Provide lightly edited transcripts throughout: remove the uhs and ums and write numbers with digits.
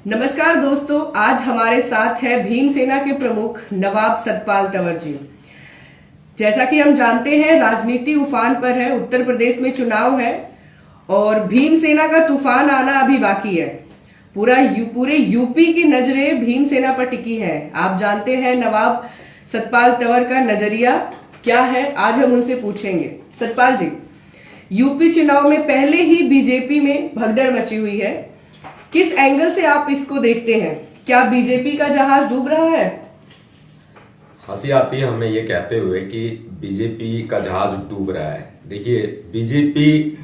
नमस्कार दोस्तों, आज हमारे साथ है भीमसेना के प्रमुख नवाब सतपाल तंवर जी। जैसा कि हम जानते हैं, राजनीति उफान पर है। उत्तर प्रदेश में चुनाव है और भीमसेना का तूफान आना अभी बाकी है। पूरे यूपी की नजरें भीमसेना पर टिकी हैं। आप जानते हैं नवाब सतपाल तंवर का नजरिया क्या है, आज हम उनसे पूछेंगे। सतपाल जी, यूपी चुनाव में पहले ही बीजेपी में भगदड़ मची हुई है। किस एंगल से आप इसको देखते हैं? क्या बीजेपी का जहाज डूब रहा है? हंसी आती है हमें ये कहते हुए कि बीजेपी का जहाज डूब रहा है। देखिए, बीजेपी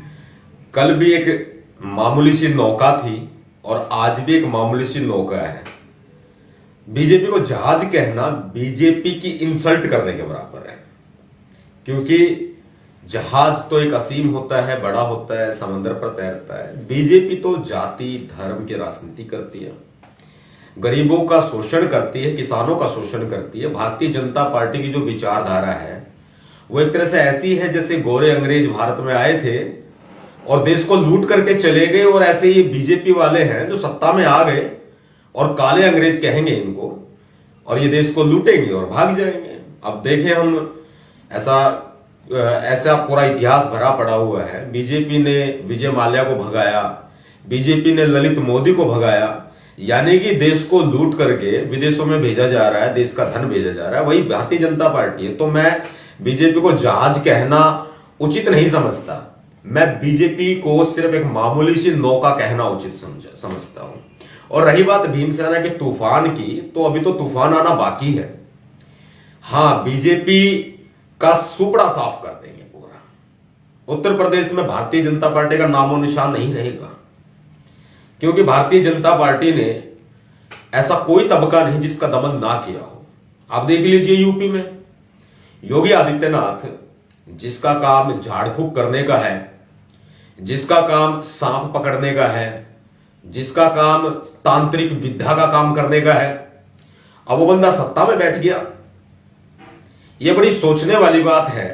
कल भी एक मामूली सी नौका थी और आज भी एक मामूली सी नौका है। बीजेपी को जहाज कहना बीजेपी की इंसल्ट करने के बराबर है, क्योंकि जहाज तो एक असीम होता है, बड़ा होता है, समंदर पर तैरता है। बीजेपी तो जाति धर्म की राजनीति करती है, गरीबों का शोषण करती है, किसानों का शोषण करती है। भारतीय जनता पार्टी की जो विचारधारा है वो एक तरह से ऐसी है जैसे गोरे अंग्रेज भारत में आए थे और देश को लूट करके चले गए, और ऐसे ही बीजेपी वाले हैं जो सत्ता में आ गए और काले अंग्रेज कहेंगे इनको, और ये देश को लूटेंगे और भाग जाएंगे। अब देखें हम, ऐसा पूरा इतिहास भरा पड़ा हुआ है। बीजेपी ने विजय माल्या को भगाया, बीजेपी ने ललित मोदी को भगाया, यानी कि देश को लूट करके विदेशों में भेजा जा रहा है, देश का धन भेजा जा रहा है, वही भारतीय जनता पार्टी है। तो मैं बीजेपी को जहाज कहना उचित नहीं समझता। मैं बीजेपी को सिर्फ एक मामूली सी नौका कहना उचित समझता हूं। और रही बात भीमसेना के तूफान की, तो अभी तो तूफान आना बाकी है। हाँ, बीजेपी का सुपड़ा साफ कर देंगे पूरा। उत्तर प्रदेश में भारतीय जनता पार्टी का नामो निशान नहीं रहेगा, क्योंकि भारतीय जनता पार्टी ने ऐसा कोई तबका नहीं जिसका दमन ना किया हो। आप देख लीजिए, यूपी में योगी आदित्यनाथ, जिसका काम झाड़ फूक करने का है, जिसका काम सांप पकड़ने का है, जिसका काम तांत्रिक विद्या का काम करने का है, अब वो बंदा सत्ता में बैठ गया। यह बड़ी सोचने वाली बात है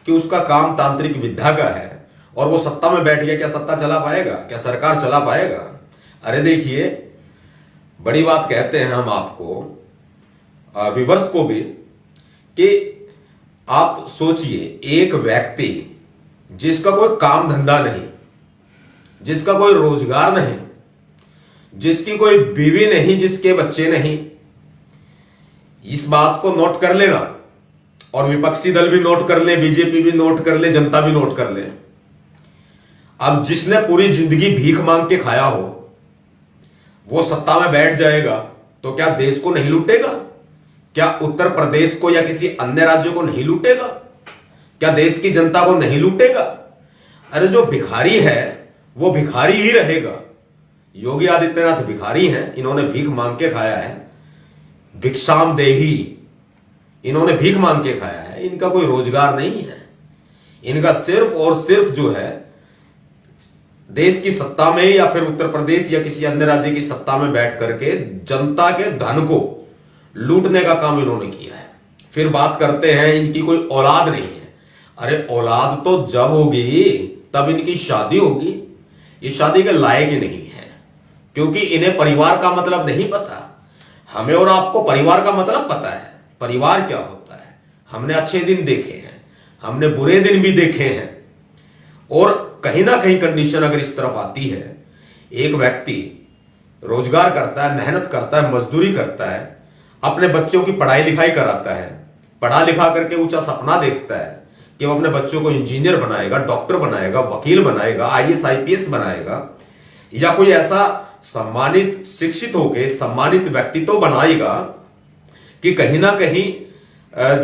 कि उसका काम तांत्रिक विद्या का है और वो सत्ता में बैठ गया। क्या सत्ता चला पाएगा? क्या सरकार चला पाएगा? अरे देखिए, बड़ी बात कहते हैं हम आपको, विवर्स को भी, कि आप सोचिए, एक व्यक्ति जिसका कोई काम धंधा नहीं, जिसका कोई रोजगार नहीं, जिसकी कोई बीवी नहीं, जिसके बच्चे नहीं, इस बात को नोट कर लेना, और विपक्षी दल भी नोट कर ले, बीजेपी भी नोट कर ले, जनता भी नोट कर ले। अब जिसने पूरी जिंदगी भीख मांग के खाया हो वो सत्ता में बैठ जाएगा, तो क्या देश को नहीं लूटेगा? क्या उत्तर प्रदेश को या किसी अन्य राज्यों को नहीं लूटेगा? क्या देश की जनता को नहीं लूटेगा? अरे जो भिखारी है वो भिखारी ही रहेगा। योगी आदित्यनाथ भिखारी हैं, इन्होंने भीख मांग के खाया है, भिक्षाम देही, इन्होंने भीख मांग के खाया है। इनका कोई रोजगार नहीं है। इनका सिर्फ और सिर्फ जो है देश की सत्ता में या फिर उत्तर प्रदेश या किसी अन्य राज्य की सत्ता में बैठ करके जनता के धन को लूटने का काम इन्होंने किया है। फिर बात करते हैं इनकी कोई औलाद नहीं है। अरे औलाद तो जब होगी तब इनकी शादी होगी। ये शादी के लायक ही नहीं है, क्योंकि इन्हें परिवार का मतलब नहीं पता। हमें और आपको परिवार का मतलब पता है, परिवार क्या होता है। हमने अच्छे दिन देखे हैं, हमने बुरे दिन भी देखे हैं। और कहीं ना कहीं कंडीशन अगर इस तरफ आती है, एक व्यक्ति रोजगार करता है, मेहनत करता है, मजदूरी करता है, अपने बच्चों की पढ़ाई लिखाई कराता है, पढ़ा लिखा करके ऊंचा सपना देखता है कि वो अपने बच्चों को इंजीनियर बनाएगा, डॉक्टर बनाएगा, वकील बनाएगा, आईएएस आईपीएस बनाएगा, या कोई ऐसा सम्मानित शिक्षित होकर सम्मानित व्यक्तित्व बनाएगा कि कहीं ना कहीं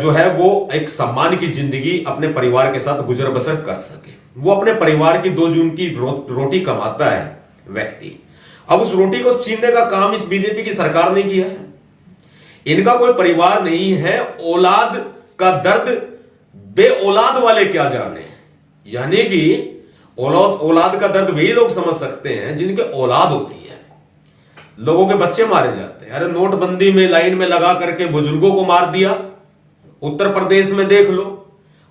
जो है वो एक सम्मान की जिंदगी अपने परिवार के साथ गुजर बसर कर सके। वो अपने परिवार की 2 जून की रोटी कमाता है व्यक्ति। अब उस रोटी को छीनने का काम इस बीजेपी की सरकार ने किया है। इनका कोई परिवार नहीं है। औलाद का दर्द बे औलाद वाले क्या जाने, यानी कि औलाद का दर्द वही लोग समझ सकते हैं जिनके औलाद होती है। लोगों के बच्चे मारे जाते हैं। अरे नोटबंदी में लाइन में लगा करके बुजुर्गों को मार दिया, उत्तर प्रदेश में देख लो।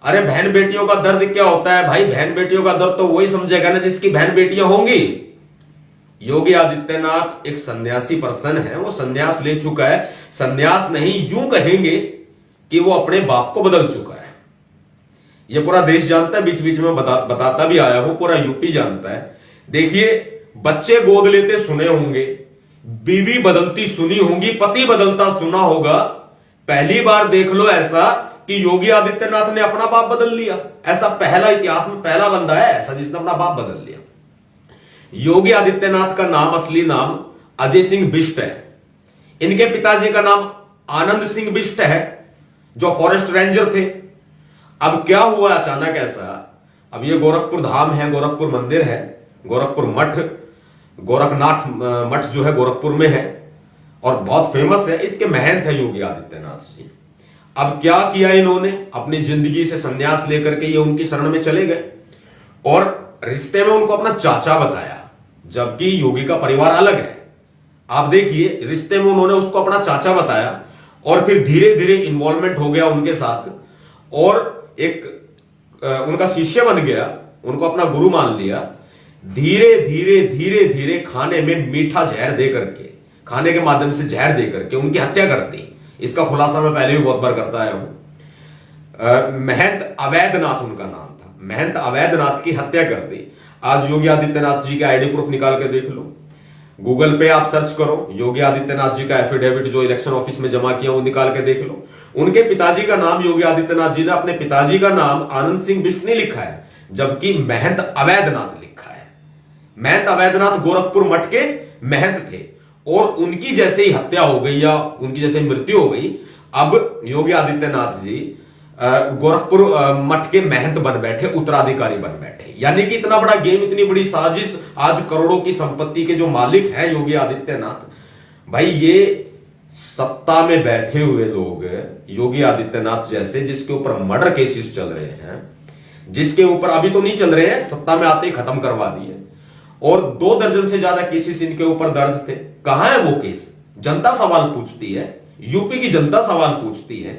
अरे बहन बेटियों का दर्द क्या होता है भाई? बहन बेटियों का दर्द तो वही समझेगा ना जिसकी बहन बेटियां होंगी। योगी आदित्यनाथ एक सन्यासी पर्सन है, वो सन्यास ले चुका है। सन्यास नहीं, यूं कहेंगे कि वो अपने बाप को बदल चुका है। ये पूरा देश जानता है, बीच बीच में बताता भी आया हूं, पूरा यूपी जानता है। देखिए, बच्चे गोद लेते सुने होंगे, बीवी बदलती सुनी होंगी, पति बदलता सुना होगा। पहली बार देख लो ऐसा कि योगी आदित्यनाथ ने अपना बाप बदल लिया। ऐसा पहला, इतिहास में पहला बंदा है ऐसा जिसने अपना बाप बदल लिया। योगी आदित्यनाथ का नाम, असली नाम अजय सिंह बिष्ट है। इनके पिताजी का नाम आनंद सिंह बिष्ट है, जो फॉरेस्ट रेंजर थे। अब क्या हुआ अचानक ऐसा, अब ये गोरखपुर धाम है, गोरखपुर मंदिर है, गोरखपुर मठ, गोरखनाथ मठ जो है गोरखपुर में है और बहुत फेमस है। इसके महंत है योगी आदित्यनाथ जी। अब क्या किया इन्होंने, अपनी जिंदगी से संन्यास लेकर के ये उनकी शरण में चले गए और रिश्ते में उनको अपना चाचा बताया, जबकि योगी का परिवार अलग है। आप देखिए, रिश्ते में उन्होंने उसको अपना चाचा बताया और फिर धीरे धीरे इन्वॉल्वमेंट हो गया उनके साथ और एक उनका शिष्य बन गया, उनको अपना गुरु मान लिया। धीरे धीरे धीरे धीरे खाने में मीठा जहर दे करके, खाने के माध्यम से जहर दे करके उनकी हत्या कर दी। इसका खुलासा मैं पहले भी बहुत बार करता आया हूं। महंत अवैधनाथ उनका नाम था, महंत अवैधनाथ की हत्या कर दी। आज योगी आदित्यनाथ जी का आईडी प्रूफ निकाल के देख लो, गूगल पे आप सर्च करो, योगी आदित्यनाथ जी का एफिडेविट जो इलेक्शन ऑफिस में जमा किया वो निकाल के देख लो। उनके पिताजी का नाम, योगी आदित्यनाथ जी ने अपने पिताजी का नाम आनंद सिंह बिष्ट नहीं लिखा है, जबकि महंत अवैधनाथ लिखा है। महंत अवैधनाथ गोरखपुर मठ के महंत थे और उनकी जैसे ही हत्या हो गई या उनकी जैसे मृत्यु हो गई, अब योगी आदित्यनाथ जी गोरखपुर मठ के महंत बन बैठे, उत्तराधिकारी बन बैठे। यानी कि इतना बड़ा गेम, इतनी बड़ी साजिश, आज करोड़ों की संपत्ति के जो मालिक हैं योगी आदित्यनाथ, भाई ये सत्ता में बैठे हुए लोग, योगी आदित्यनाथ जैसे, जिसके ऊपर मर्डर केसेस चल रहे हैं, जिसके ऊपर अभी तो नहीं चल रहे हैं, सत्ता में आते ही खत्म करवा दिए, और 2 दर्जन से ज्यादा केसेस इनके ऊपर दर्ज थे। कहां है वो केस? जनता सवाल पूछती है, यूपी की जनता सवाल पूछती है।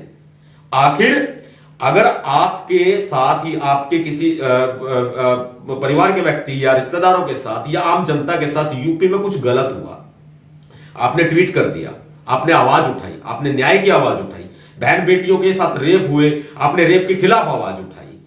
आखिर अगर आपके साथ ही आपके किसी परिवार के व्यक्ति या रिश्तेदारों के साथ या आम जनता के साथ यूपी में कुछ गलत हुआ, आपने ट्वीट कर दिया, आपने आवाज उठाई, आपने न्याय की आवाज उठाई, बहन बेटियों के साथ रेप हुए, आपने रेप के खिलाफ आवाज उठाई,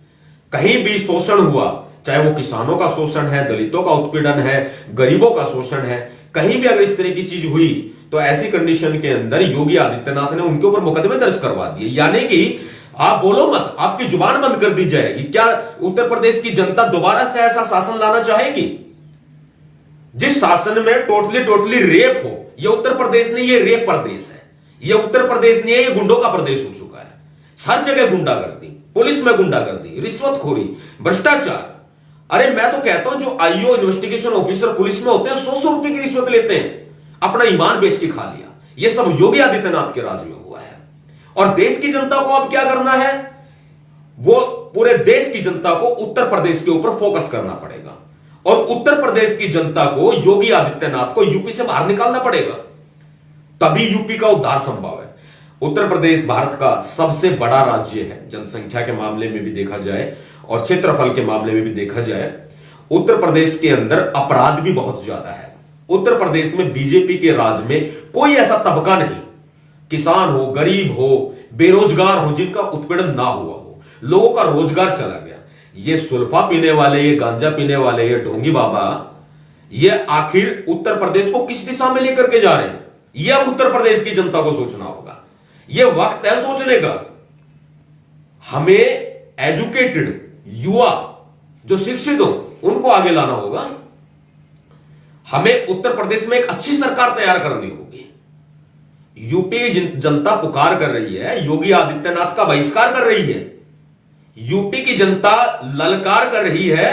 कहीं भी शोषण हुआ, चाहे वो किसानों का शोषण है, दलितों का उत्पीड़न है, गरीबों का शोषण है, कहीं भी अगर इस तरह की चीज हुई तो ऐसी कंडीशन के अंदर योगी आदित्यनाथ ने उनके ऊपर मुकदमे दर्ज करवा दिए। यानी कि आप बोलो मत, आपकी जुबान बंद कर दी जाएगी। क्या उत्तर प्रदेश की जनता दोबारा से ऐसा शासन लाना चाहेगी जिस शासन में टोटली रेप हो? ये उत्तर प्रदेश नहीं, ये रेप प्रदेश है। ये उत्तर प्रदेश नहीं है, ये गुंडों का प्रदेश हो चुका है। हर जगह गुंडागर्दी, पुलिस में गुंडागर्दी, रिश्वतखोरी, भ्रष्टाचार। अरे मैं तो कहता हूं जो आईओ, इन्वेस्टिगेशन ऑफिसर पुलिस में होते हैं, 100 रुपए की रिश्वत लेते हैं, अपना ईमान बेच के खा लिया। ये सब योगी आदित्यनाथ के राज में हुआ है। और देश की जनता को अब क्या करना है? वो पूरे देश की जनता को उत्तर प्रदेश के ऊपर फोकस करना पड़ेगा और उत्तर प्रदेश की जनता को, योगी आदित्यनाथ को यूपी से बाहर निकालना पड़ेगा, तभी यूपी का उद्धार संभव है। उत्तर प्रदेश भारत का सबसे बड़ा राज्य है, जनसंख्या के मामले में भी देखा जाए और क्षेत्रफल के मामले में भी देखा जाए। उत्तर प्रदेश के अंदर अपराध भी बहुत ज्यादा है। उत्तर प्रदेश में बीजेपी के राज में कोई ऐसा तबका नहीं, किसान हो, गरीब हो, बेरोजगार हो, जिनका उत्पीड़न ना हुआ हो। लोगों का रोजगार चला गया। ये सुल्फा पीने वाले, ये गांजा पीने वाले, ये ढोंगी बाबा, ये आखिर उत्तर प्रदेश को किस दिशा में लेकर के जा रहे हैं? ये अब उत्तर प्रदेश की जनता को सोचना होगा। ये वक्त है सोचने का। हमें एजुकेटेड युवा जो शिक्षित हो उनको आगे लाना होगा। हमें उत्तर प्रदेश में एक अच्छी सरकार तैयार करनी होगी। यूपी जनता पुकार कर रही है, योगी आदित्यनाथ का बहिष्कार कर रही है। यूपी की जनता ललकार कर रही है,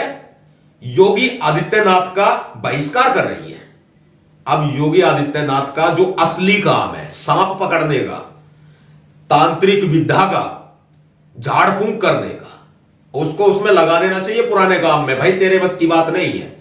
योगी आदित्यनाथ का बहिष्कार कर रही है। अब योगी आदित्यनाथ का जो असली काम है, सांप पकड़ने का, तांत्रिक विद्या का, झाड़ फूंक करने का, उसको उसमें लगा देना चाहिए पुराने काम में। भाई तेरे बस की बात नहीं है।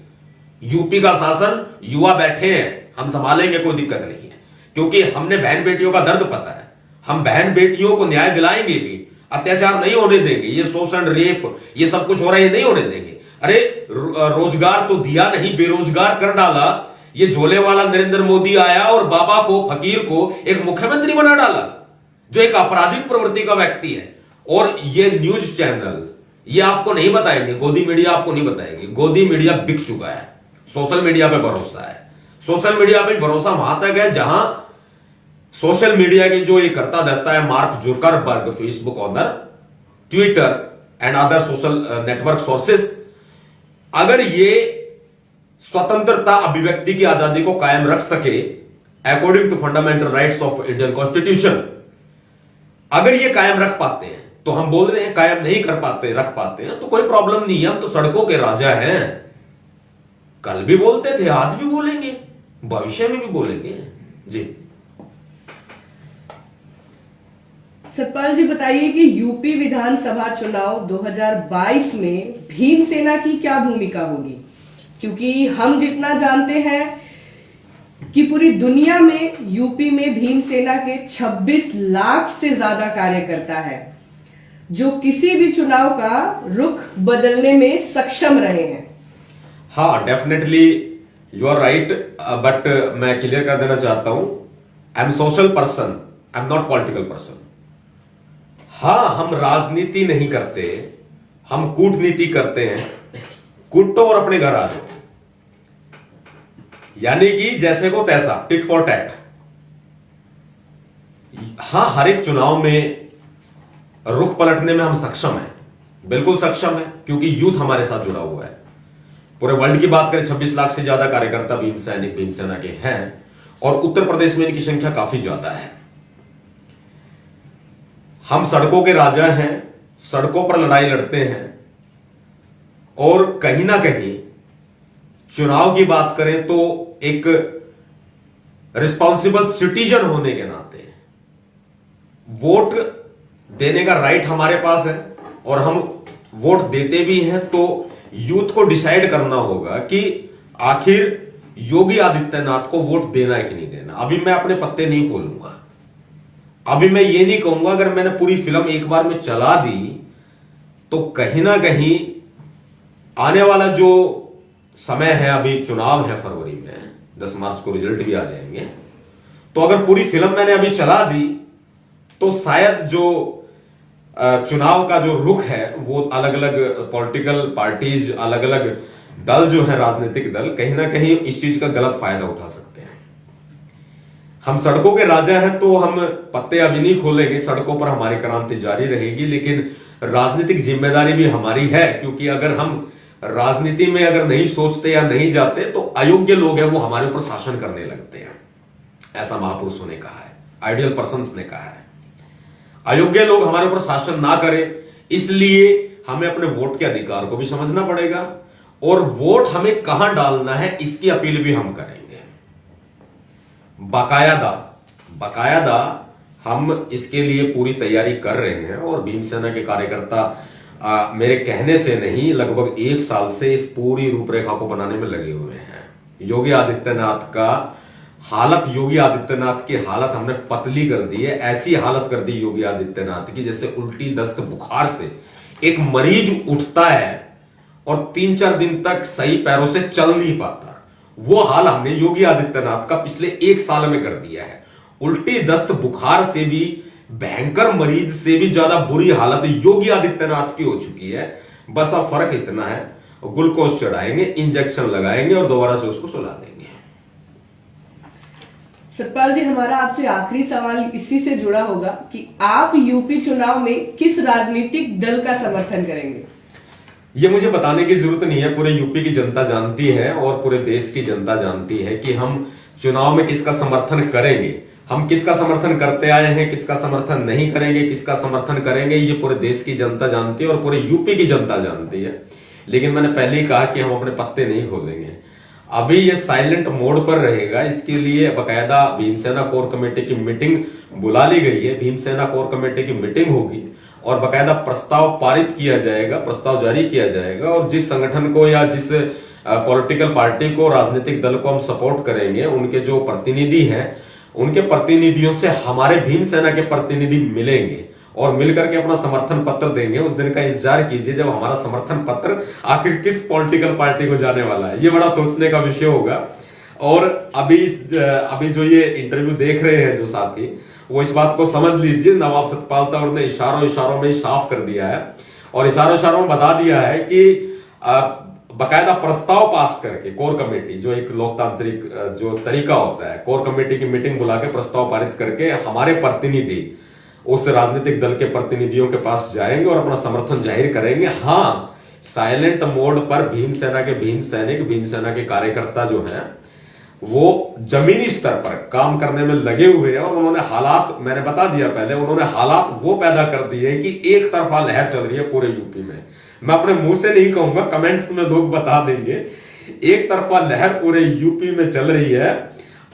यूपी का शासन, युवा बैठे हैं, हम संभालेंगे, कोई दिक्कत नहीं है, क्योंकि हमने बहन बेटियों का दर्द पता है। हम बहन बेटियों को न्याय दिलाएंगे भी, अत्याचार नहीं होने देंगे। ये शोषण, रेप, ये सब कुछ हो रहा है, ये नहीं होने देंगे। अरे रोजगार तो दिया नहीं, बेरोजगार कर डाला। ये झोले वाला नरेंद्र मोदी आया और बाबा को, फकीर को एक मुख्यमंत्री बना डाला, जो एक आपराधिक प्रवृत्ति का व्यक्ति है। और ये न्यूज चैनल ये आपको नहीं बताएंगे, गोदी मीडिया आपको नहीं बताएगी। गोदी मीडिया बिक चुका है, सोशल मीडिया पे भरोसा है। सोशल मीडिया पे भरोसा वहां तक है जहां सोशल मीडिया के जो ये करता रहता है mark Zuckerberg, Facebook owner, Twitter and other social network sources, अगर ये स्वतंत्रता अभिव्यक्ति की आजादी को कायम रख सके according to fundamental rights of Indian constitution, अगर ये कायम रख पाते हैं तो हम बोल रहे हैं, कायम नहीं कर पाते रख पाते हैं तो कोई प्रॉब्लम नहीं है, हम तो सड़कों के राजा हैं। कल भी बोलते थे, आज भी बोलेंगे, भविष्य में भी बोलेंगे जी। सतपाल जी बताइए कि यूपी विधानसभा चुनाव 2022 में भीमसेना की क्या भूमिका होगी, क्योंकि हम जितना जानते हैं कि पूरी दुनिया में यूपी में भीमसेना के 26 लाख से ज्यादा कार्यकर्ता है जो किसी भी चुनाव का रुख बदलने में सक्षम रहे हैं। हाँ, definitely you are right, but मैं क्लियर कर देना चाहता हूं, I am social person, I am not political person. हाँ, हम राजनीति नहीं करते, हम कूटनीति करते हैं। कूटो और अपने घर आ जाओ, यानी कि जैसे को तैसा, टिट फॉर टैट। हाँ, हर एक चुनाव में रुख पलटने में हम सक्षम हैं, बिल्कुल सक्षम है, क्योंकि यूथ हमारे साथ जुड़ा हुआ है। पूरे वर्ल्ड की बात करें 26 लाख से ज्यादा कार्यकर्ता भीमसेना के हैं और उत्तर प्रदेश में इनकी संख्या काफी ज्यादा है। हम सड़कों के राजा हैं, सड़कों पर लड़ाई लड़ते हैं और कहीं ना कहीं चुनाव की बात करें तो एक रिस्पॉन्सिबल सिटीजन होने के नाते वोट देने का राइट हमारे पास है और हम वोट देते भी हैं। तो यूथ को डिसाइड करना होगा कि आखिर योगी आदित्यनाथ को वोट देना है कि नहीं देना। अभी मैं अपने पत्ते नहीं खोलूंगा, अभी मैं ये नहीं कहूंगा अगर मैंने पूरी फिल्म एक बार में चला दी तो कहीं ना कहीं आने वाला जो समय है, अभी चुनाव है फरवरी में, 10 मार्च को रिजल्ट भी आ जाएंगे, तो अगर पूरी फिल्म मैंने अभी चला दी तो शायद जो चुनाव का जो रुख है वो अलग अलग पॉलिटिकल पार्टीज, अलग अलग दल जो है, राजनीतिक दल, कहीं ना कहीं इस चीज का गलत फायदा उठा सकते हैं। हम सड़कों के राजा हैं तो हम पत्ते अभी नहीं खोलेंगे, सड़कों पर हमारी क्रांति जारी रहेगी, लेकिन राजनीतिक जिम्मेदारी भी हमारी है, क्योंकि अगर हम राजनीति में अगर नहीं सोचते या नहीं जाते तो अयोग्य लोग हैं वो हमारे ऊपर शासन करने लगते हैं। ऐसा महापुरुषों ने कहा है, आइडियल पर्संस ने कहा है। अयोग्य लोग हमारे ऊपर शासन ना करें, इसलिए हमें अपने वोट के अधिकार को भी समझना पड़ेगा और वोट हमें कहां डालना है इसकी अपील भी हम करेंगे बाकायदा। हम इसके लिए पूरी तैयारी कर रहे हैं और भीमसेना के कार्यकर्ता मेरे कहने से नहीं, लगभग 1 साल से इस पूरी रूपरेखा को बनाने में लगे हुए हैं। योगी आदित्यनाथ की हालत हमने पतली कर दी है। ऐसी हालत कर दी योगी आदित्यनाथ की जैसे उल्टी दस्त बुखार से एक मरीज उठता है और 3-4 दिन तक सही पैरों से चल नहीं पाता, वो हाल हमने योगी आदित्यनाथ का पिछले 1 साल में कर दिया है। उल्टी दस्त बुखार से भी भयंकर, मरीज से भी ज्यादा बुरी हालत योगी आदित्यनाथ की हो चुकी है। बस अब फर्क इतना है, ग्लूकोज चढ़ाएंगे, इंजेक्शन लगाएंगे और दोबारा से उसको सुला देंगे। सतपाल जी, हमारा आपसे आखिरी सवाल इसी से जुड़ा होगा कि आप यूपी चुनाव में किस राजनीतिक दल का समर्थन करेंगे? ये मुझे बताने की जरूरत नहीं है, पूरे यूपी की जनता जानती है और पूरे देश की जनता जानती है कि हम चुनाव में किसका समर्थन करेंगे। हम किसका समर्थन करते आए हैं, किसका समर्थन नहीं करेंगे, किसका समर्थन करेंगे, ये पूरे देश की जनता जानती है और पूरे यूपी की जनता जानती है। लेकिन मैंने पहले ही कहा कि हम अपने पत्ते नहीं खोलेंगे। अभी ये साइलेंट मोड पर रहेगा, इसके लिए बकायदा भीमसेना कोर कमेटी की मीटिंग बुला ली गई है। भीमसेना कोर कमेटी की मीटिंग होगी और बकायदा प्रस्ताव पारित किया जाएगा, प्रस्ताव जारी किया जाएगा और जिस संगठन को या जिस पॉलिटिकल पार्टी को, राजनीतिक दल को हम सपोर्ट करेंगे, उनके जो प्रतिनिधि हैं, उनके प्रतिनिधियों से हमारे भीमसेना के प्रतिनिधि मिलेंगे और मिलकर के अपना समर्थन पत्र देंगे। उस दिन का इंतजार कीजिए जब हमारा समर्थन पत्र आखिर किस पॉलिटिकल पार्टी को जाने वाला है। ये बड़ा सोचने का विषय होगा। और अभी जो ये इंटरव्यू देख रहे हैं जो साथी, वो इस बात को समझ लीजिए, नवाब सतपाल तंवर ने इशारों में साफ कर दिया है और इशारों में बता दिया है कि बकायदा प्रस्ताव पास करके कोर कमेटी, जो एक लोकतांत्रिक जो तरीका होता है, कोर कमेटी की मीटिंग बुला के प्रस्ताव पारित करके हमारे प्रतिनिधि उस राजनीतिक दल के प्रतिनिधियों के पास जाएंगे और अपना समर्थन जाहिर करेंगे। हाँ, साइलेंट मोड पर भीमसेना के भीम सैनिक, भीमसेना के कार्यकर्ता जो हैं वो जमीनी स्तर पर काम करने में लगे हुए हैं और उन्होंने हालात, मैंने बता दिया पहले, उन्होंने हालात वो पैदा कर दिए हैं कि एक तरफा लहर चल रही है पूरे यूपी में। मैं अपने मुंह से नहीं कहूंगा, कमेंट्स में लोग बता देंगे। एक तरफा लहर पूरे यूपी में चल रही है।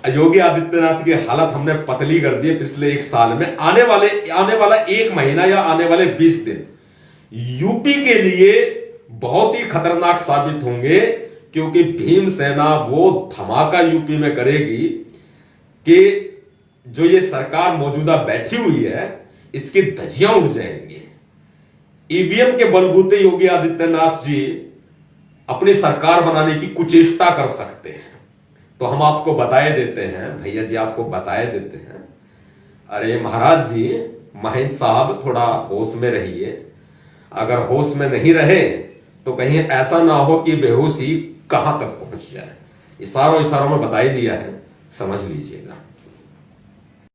योगी आदित्यनाथ की हालत हमने पतली कर दी है पिछले एक साल में। आने वाला एक महीना या आने वाले 20 दिन यूपी के लिए बहुत ही खतरनाक साबित होंगे, क्योंकि भीमसेना वो धमाका यूपी में करेगी कि जो ये सरकार मौजूदा बैठी हुई है इसकी धज्जियां उड़ जाएंगी। ईवीएम के बलबूते योगी आदित्यनाथ जी अपनी सरकार बनाने की कुचेष्टा कर सकते हैं। तो हम आपको बताए देते हैं, भैया जी आपको बताए देते हैं, अरे महाराज जी, महेंद्र साहब थोड़ा होश में रहिए। अगर होश में नहीं रहे तो कहीं ऐसा ना हो कि बेहोशी कहां तक पहुंच जाए। इशारों में बता ही दिया है, समझ लीजिएगा।